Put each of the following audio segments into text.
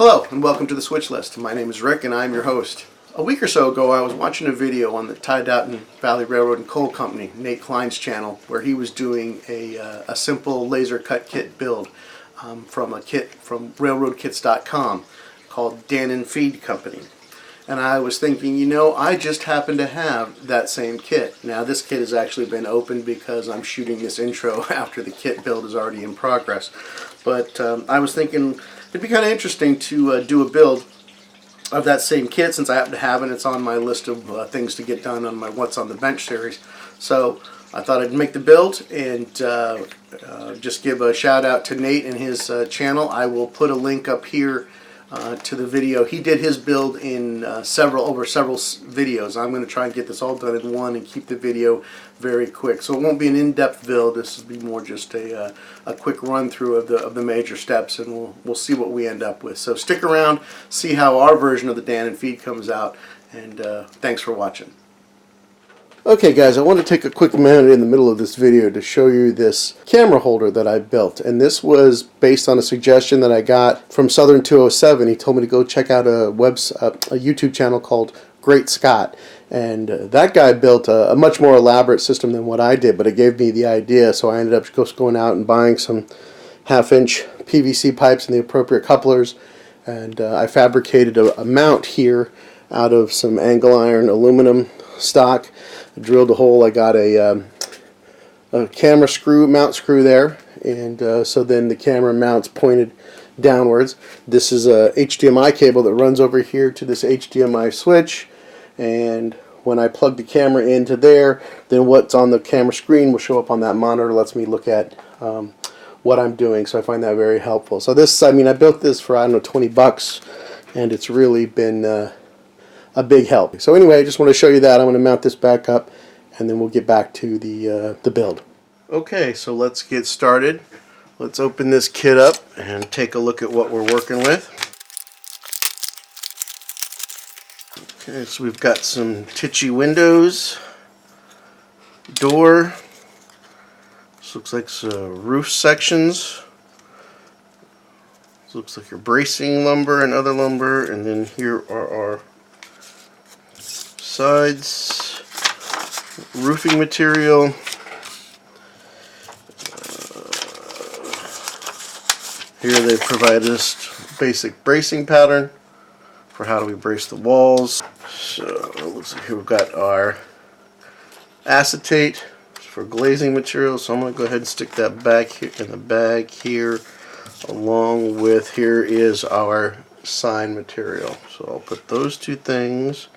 Hello and welcome to the Switch List. My name is Rick and I'm your host. A week or so ago I was watching a video on the Tiadaghton Valley Railroad and Coal Company, Nate Klein's channel, where he was doing a simple laser cut kit build from a kit from railroadkits.com called Dannen Feed Company. And I was thinking, you know, I just happen to have that same kit. Now this kit has actually been opened because I'm shooting this intro after the kit build is already in progress. But I was thinking it'd be kind of interesting to do a build of that same kit since I happen to have it. It's on my list of things to get done on my What's on the Bench series. So I thought I'd make the build and just give a shout out to Nate and his channel. I will put a link up here to the video. He did his build in several videos. I'm going to try and get this all done in one and keep the video very quick. So it won't be an in-depth build. This will be more just a quick run through of the major steps, and we'll see what we end up with. So stick around, see how our version of the Dannen Feed comes out, and thanks for watching. Okay guys, I want to take a quick minute in the middle of this video to show you this camera holder that I built. And this was based on a suggestion that I got from Southern 207. He told me to go check out a YouTube channel called Great Scott. And that guy built a much more elaborate system than what I did, but it gave me the idea. So I ended up just going out and buying some half-inch PVC pipes and the appropriate couplers. And I fabricated a mount here out of some angle iron aluminum stock. I drilled a hole. I got a camera screw, mount screw there, and so then the camera mounts pointed downwards. This is a HDMI cable that runs over here to this HDMI switch, and when I plug the camera into there, then what's on the camera screen will show up on that monitor. Lets me look at what I'm doing, so I find that very helpful. So this, I mean, I built this for, I don't know, 20 bucks, and it's really been a big help. So anyway, I just want to show you that. I'm going to mount this back up and then we'll get back to the build. Okay, so let's get started. Let's open this kit up and take a look at what we're working with. Okay, so we've got some titchy windows, door, this looks like some roof sections. This looks like your bracing lumber and other lumber, and then here are our sides, roofing material, here they've provided us basic bracing pattern for how do we brace the walls. So it looks like here we've got our acetate for glazing material, so I'm going to go ahead and stick that back here in the bag here, along with here is our sign material. So I'll put those two things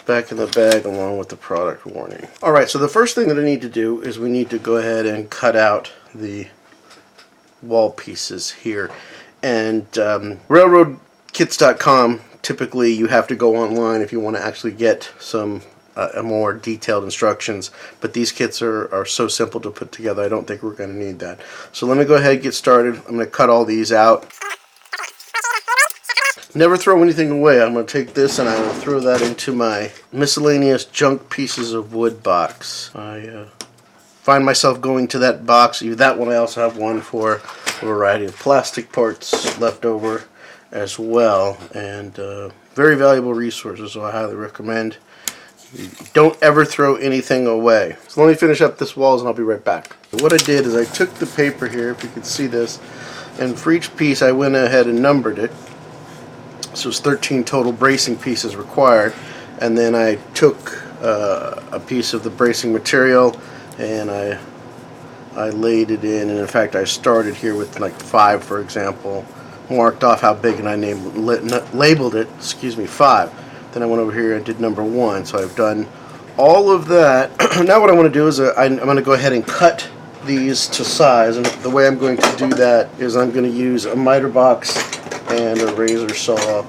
back in the bag along with the product warning. Alright, so the first thing that I need to do is we need to go ahead and cut out the wall pieces here. And railroadkits.com, typically you have to go online if you want to actually get some more detailed instructions, but these kits are so simple to put together, I don't think we're going to need that. So let me go ahead and get started. I'm going to cut all these out. Never throw anything away. I'm going to take this and I will throw that into my miscellaneous junk pieces of wood box. I find myself going to that box. That one I also have one for a variety of plastic parts left over as well. And very valuable resources, so I highly recommend. You don't ever throw anything away. So let me finish up this walls and I'll be right back. What I did is I took the paper here, if you can see this, and for each piece I went ahead and numbered it. So it's 13 total bracing pieces required, and then I took a piece of the bracing material and I laid it in, and in fact I started here with like 5, for example, marked off how big, and I labeled it, 5. Then I went over here and did number 1. So I've done all of that. Now what I want to do is I'm going to go ahead and cut these to size, and the way I'm going to do that is I'm going to use a miter box and a razor saw.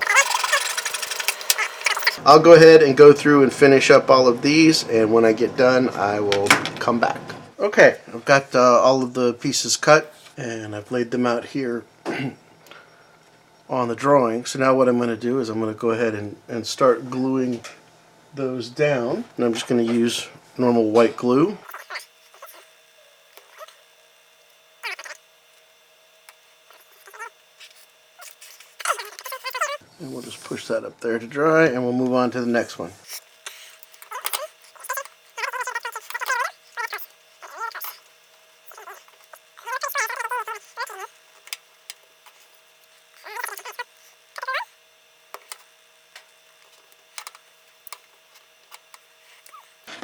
I'll go ahead and go through and finish up all of these, and when I get done I will come back. Okay, I've got all of the pieces cut and I've laid them out here on the drawing. So now what I'm going to do is I'm going to go ahead and start gluing those down, and I'm just going to use normal white glue. And we'll just push that up there to dry, and we'll move on to the next one.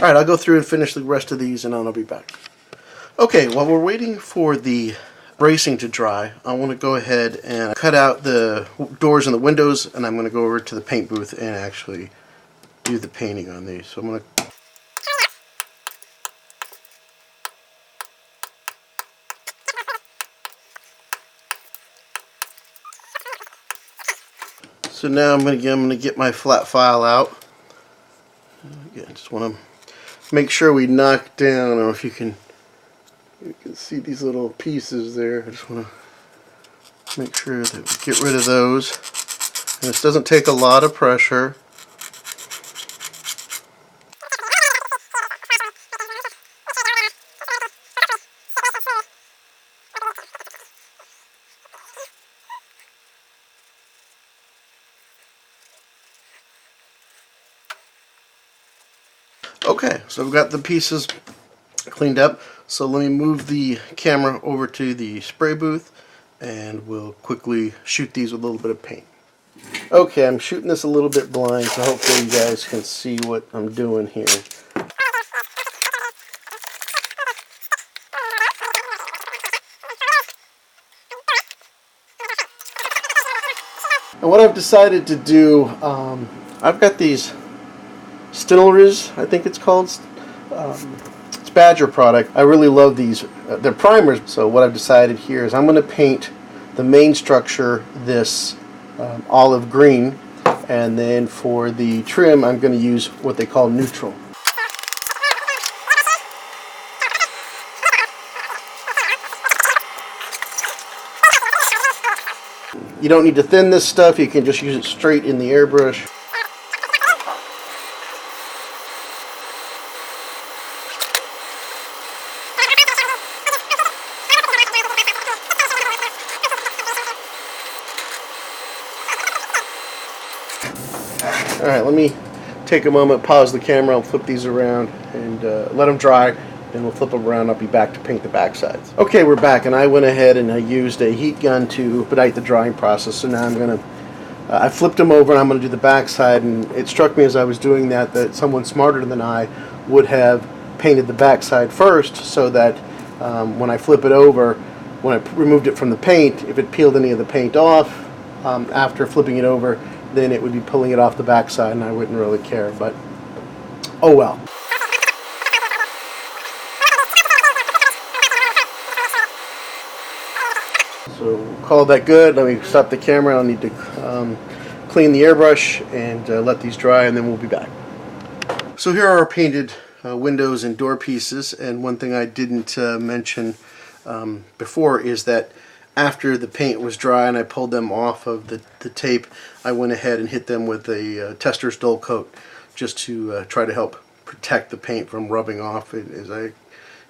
Alright, I'll go through and finish the rest of these and then I'll be back. Okay, while we're waiting for the bracing to dry, I want to go ahead and cut out the doors and the windows, and I'm going to go over to the paint booth and actually do the painting on these. So I'm going to So now I'm going to get my flat file out. Again, I just want to make sure we knock down. I don't know if you can see these little pieces there. I just want to make sure that we get rid of those. And this doesn't take a lot of pressure. Okay, so I've got the pieces cleaned up. So let me move the camera over to the spray booth and we'll quickly shoot these with a little bit of paint. Okay, I'm shooting this a little bit blind, so hopefully you guys can see what I'm doing here. And what I've decided to do, I've got these Stinelers, I think it's called. It's Badger product. I really love these. They're primers. So what I've decided here is I'm going to paint the main structure this olive green, and then for the trim I'm going to use what they call neutral. You don't need to thin this stuff. You can just use it straight in the airbrush. Alright, let me take a moment, pause the camera, I'll flip these around and let them dry, and we'll flip them around. I'll be back to paint the back sides. Okay, we're back, and I went ahead and I used a heat gun to expedite the drying process. So now I'm going to, I flipped them over and I'm going to do the back side, and it struck me as I was doing that someone smarter than I would have painted the back side first, so that when I flip it over, when I removed it from the paint, if it peeled any of the paint off after flipping it over, then it would be pulling it off the backside and I wouldn't really care, but oh well. So call that good. Let me stop the camera. I'll need to clean the airbrush and let these dry, and then we'll be back. So here are our painted windows and door pieces, and one thing I didn't mention before is that after the paint was dry and I pulled them off of the tape, I went ahead and hit them with a tester's dull coat just to try to help protect the paint from rubbing off as I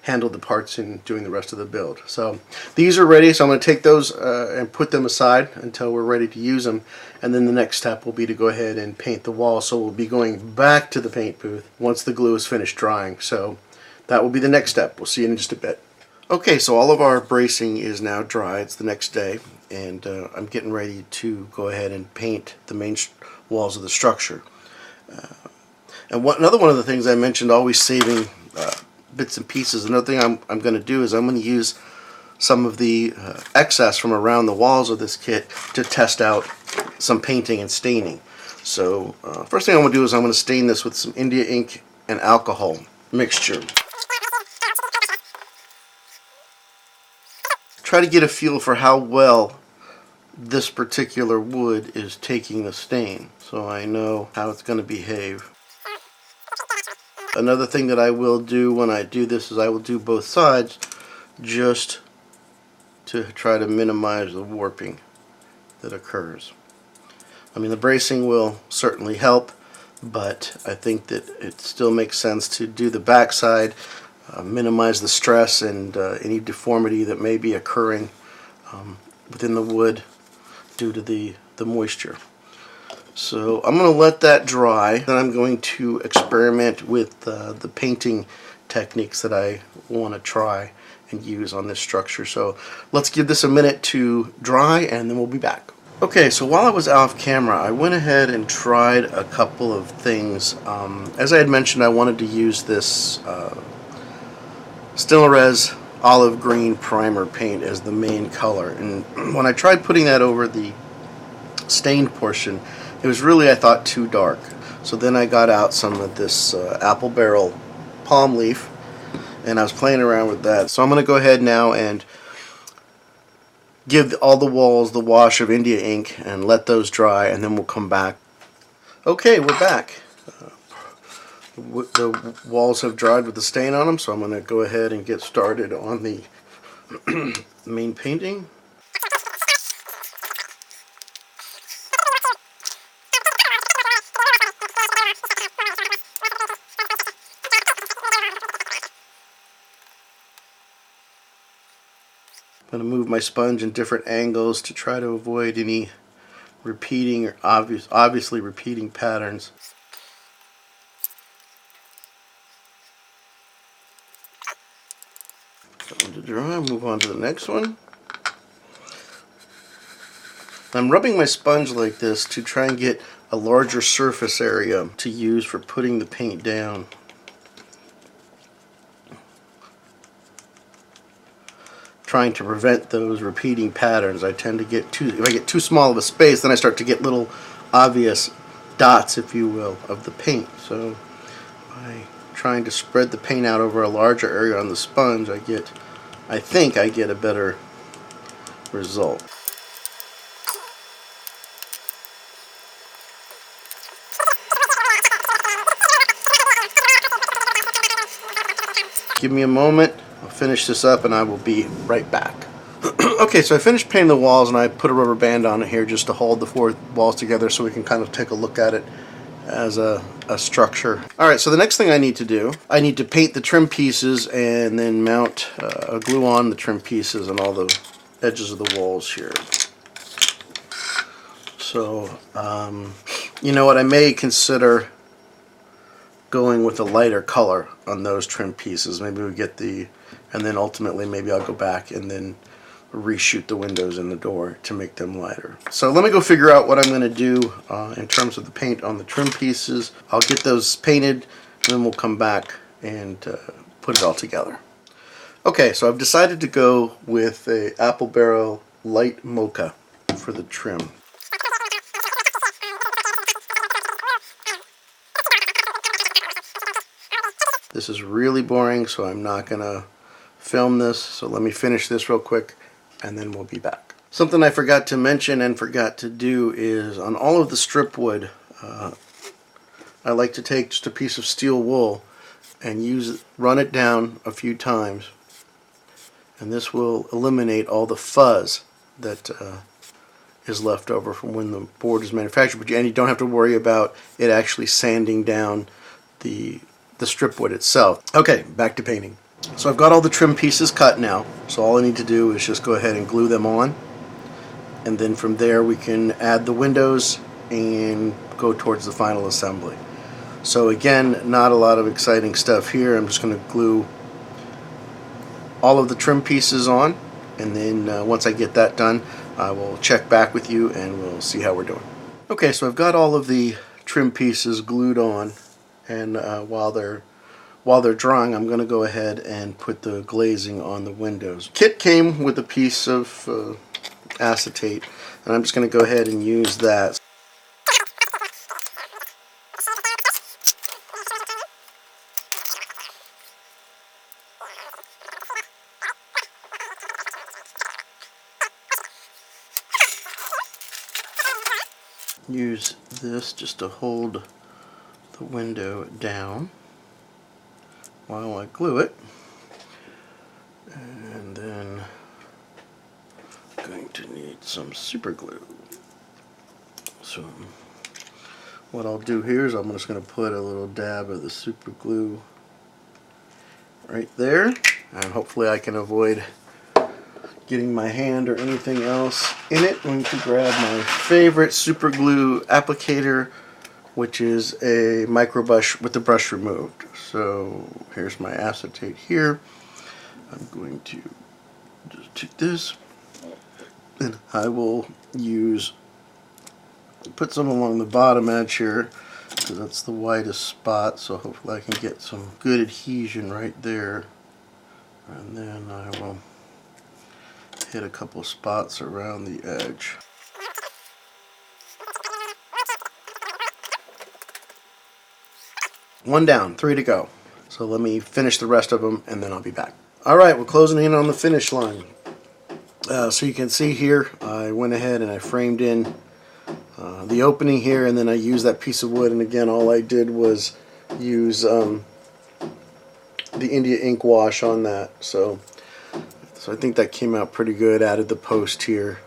handled the parts in doing the rest of the build. So these are ready, so I'm going to take those and put them aside until we're ready to use them, and then the next step will be to go ahead and paint the wall. So we'll be going back to the paint booth once the glue is finished drying. So that will be the next step. We'll see you in just a bit. Okay, so all of our bracing is now dry. It's the next day, and I'm getting ready to go ahead and paint the main walls of the structure. Another one of the things I mentioned, always saving bits and pieces. Another thing I'm going to do is I'm going to use some of the excess from around the walls of this kit to test out some painting and staining. So first thing I'm going to do is I'm going to stain this with some India ink and alcohol mixture. Try to get a feel for how well this particular wood is taking the stain, so I know how it's going to behave. Another thing that I will do when I do this is I will do both sides just to try to minimize the warping that occurs. I mean, the bracing will certainly help, but I think that it still makes sense to do the back side, minimize the stress and any deformity that may be occurring within the wood due to the moisture. So I'm going to let that dry. Then I'm going to experiment with the painting techniques that I want to try and use on this structure. So let's give this a minute to dry and then we'll be back. Okay, so while I was off camera, I went ahead and tried a couple of things. As I had mentioned, I wanted to use this Stillerez olive green primer paint as the main color. And when I tried putting that over the stained portion, it was really, I thought, too dark. So then I got out some of this apple barrel palm leaf and I was playing around with that. So I'm going to go ahead now and give all the walls the wash of India ink and let those dry, and then we'll come back. Okay, we're back. The walls have dried with the stain on them, so I'm going to go ahead and get started on the main painting. I'm going to move my sponge in different angles to try to avoid any repeating or obviously repeating patterns. Going to dry, move on to the next one. I'm rubbing my sponge like this to try and get a larger surface area to use for putting the paint down. Trying to prevent those repeating patterns. I tend to get if I get too small of a space, then I start to get little obvious dots, if you will, of the paint. So by trying to spread the paint out over a larger area on the sponge, I think I get a better result. Give me a moment. I'll finish this up and I will be right back. Okay, so I finished painting the walls and I put a rubber band on it here just to hold the four walls together so we can kind of take a look at it as a structure. Alright, so the next thing I need to do, I need to paint the trim pieces and then mount, glue on the trim pieces on all the edges of the walls here. So, you know what, I may consider going with a lighter color on those trim pieces. Maybe we get and then ultimately maybe I'll go back and then reshoot the windows and the door to make them lighter. So let me go figure out what I'm going to do in terms of the paint on the trim pieces. I'll get those painted and then we'll come back and put it all together. Okay, so I've decided to go with a apple barrel light mocha for the trim. This is really boring, so I'm not going to film this. So let me finish this real quick and then we'll be back. Something I forgot to mention and forgot to do is on all of the strip wood, I like to take just a piece of steel wool and run it down a few times, and this will eliminate all the fuzz that is left over from when the board is manufactured. And you don't have to worry about it actually sanding down the strip wood itself. Okay, back to painting. So I've got all the trim pieces cut now, so all I need to do is just go ahead and glue them on, and then from there we can add the windows and go towards the final assembly. So again, not a lot of exciting stuff here. I'm just going to glue all of the trim pieces on, and then once I get that done, I will check back with you and we'll see how we're doing. Okay, so I've got all of the trim pieces glued on, and while they're drying, I'm going to go ahead and put the glazing on the windows. Kit came with a piece of acetate, and I'm just going to go ahead and use that. Use this just to hold the window down while I glue it, and then I'm going to need some super glue. So what I'll do here is I'm just going to put a little dab of the super glue right there, and hopefully I can avoid getting my hand or anything else in it, I'm going to grab my favorite super glue applicator, which is a micro brush with the brush removed. So here's my acetate here. I'm going to just take this, and I will put some along the bottom edge here, because that's the widest spot, so hopefully I can get some good adhesion right there. And then I will hit a couple spots around the edge. One down, 3 to go. So let me finish the rest of them and then I'll be back. Alright, we're closing in on the finish line. So you can see here, I went ahead and I framed in the opening here, and then I used that piece of wood, and again all I did was use the India ink wash on that. So I think that came out pretty good. Added the post here.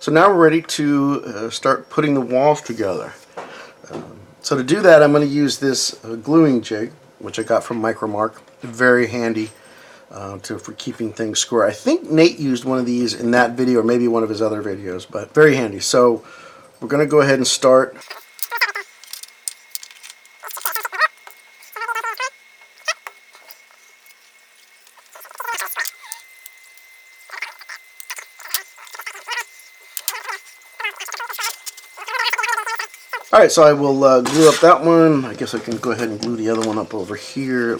So now we're ready to start putting the walls together. So to do that, I'm going to use this gluing jig, which I got from Micromark. Very handy for keeping things square. I think Nate used one of these in that video, or maybe one of his other videos, but very handy. So we're going to go ahead and start. Alright, so I will glue up that one. I guess I can go ahead and glue the other one up over here.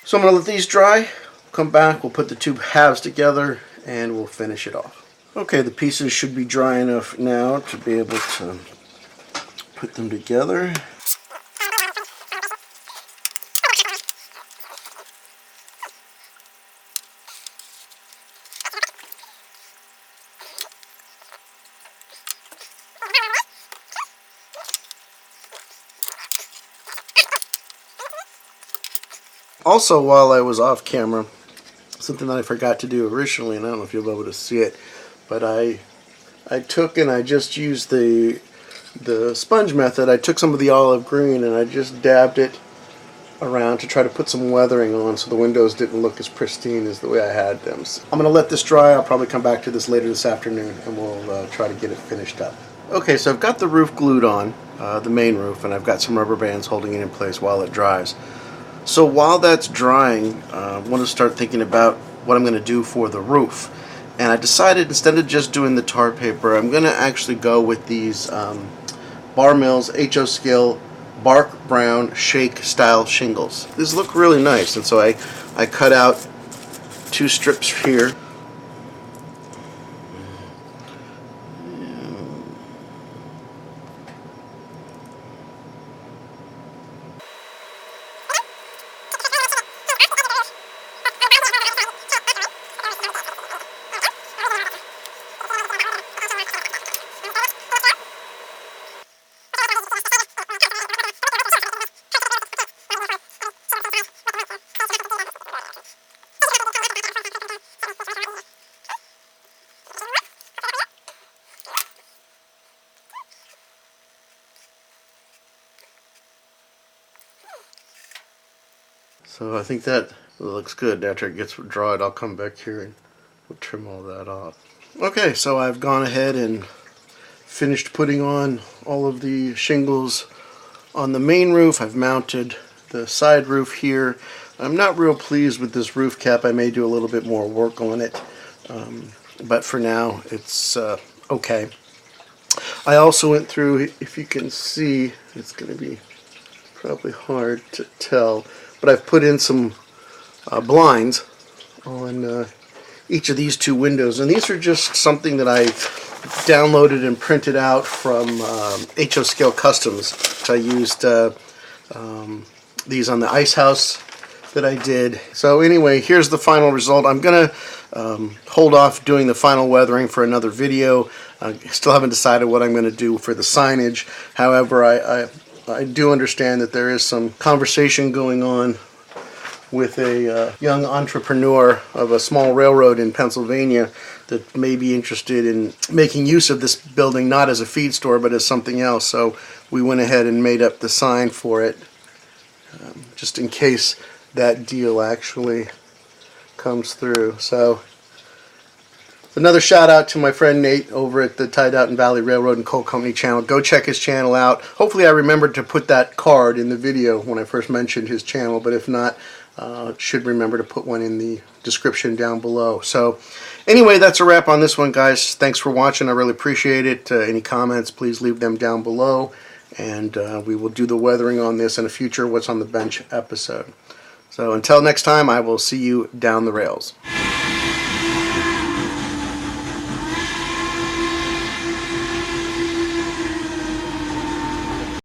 So I'm going to let these dry, come back, we'll put the two halves together, and we'll finish it off. Okay, the pieces should be dry enough now to be able to put them together. Also, while I was off camera, something that I forgot to do originally, and I don't know if you'll be able to see it, but I took and I just used the sponge method. I took some of the olive green and I just dabbed it around to try to put some weathering on so the windows didn't look as pristine as the way I had them. So I'm going to let this dry. I'll probably come back to this later this afternoon and we'll try to get it finished up. Okay, so I've got the roof glued on, the main roof, and I've got some rubber bands holding it in place while it dries. So while that's drying, I want to start thinking about what I'm going to do for the roof. And I decided, instead of just doing the tar paper, I'm going to actually go with these Bar Mills HO Scale Bark Brown Shake Style shingles. These look really nice, and so I cut out 2 strips here. So I think that looks good. After it gets dried, I'll come back here and we'll trim all that off. Okay, so I've gone ahead and finished putting on all of the shingles on the main roof. I've mounted the side roof here. I'm not real pleased with this roof cap. I may do a little bit more work on it, but for now it's okay. I also went through, if you can see, it's going to be probably hard to tell, but I've put in some blinds on each of these 2 windows, and these are just something that I downloaded and printed out from HO Scale Customs. I used these on the ice house that I did. So anyway, here's the final result. I'm gonna hold off doing the final weathering for another video. I still haven't decided what I'm going to do for the signage. However, I do understand that there is some conversation going on with a young entrepreneur of a small railroad in Pennsylvania that may be interested in making use of this building not as a feed store but as something else. So we went ahead and made up the sign for it, just in case that deal actually comes through. So another shout out to my friend Nate over at the Tiadaghton Valley Railroad and Coal Company channel. Go check his channel out. Hopefully I remembered to put that card in the video when I first mentioned his channel, but if not, should remember to put one in the description down below. So anyway, that's a wrap on this one, guys. Thanks for watching. I really appreciate it. Any comments, please leave them down below, and we will do the weathering on this in a future What's on the Bench episode. So until next time, I will see you down the rails.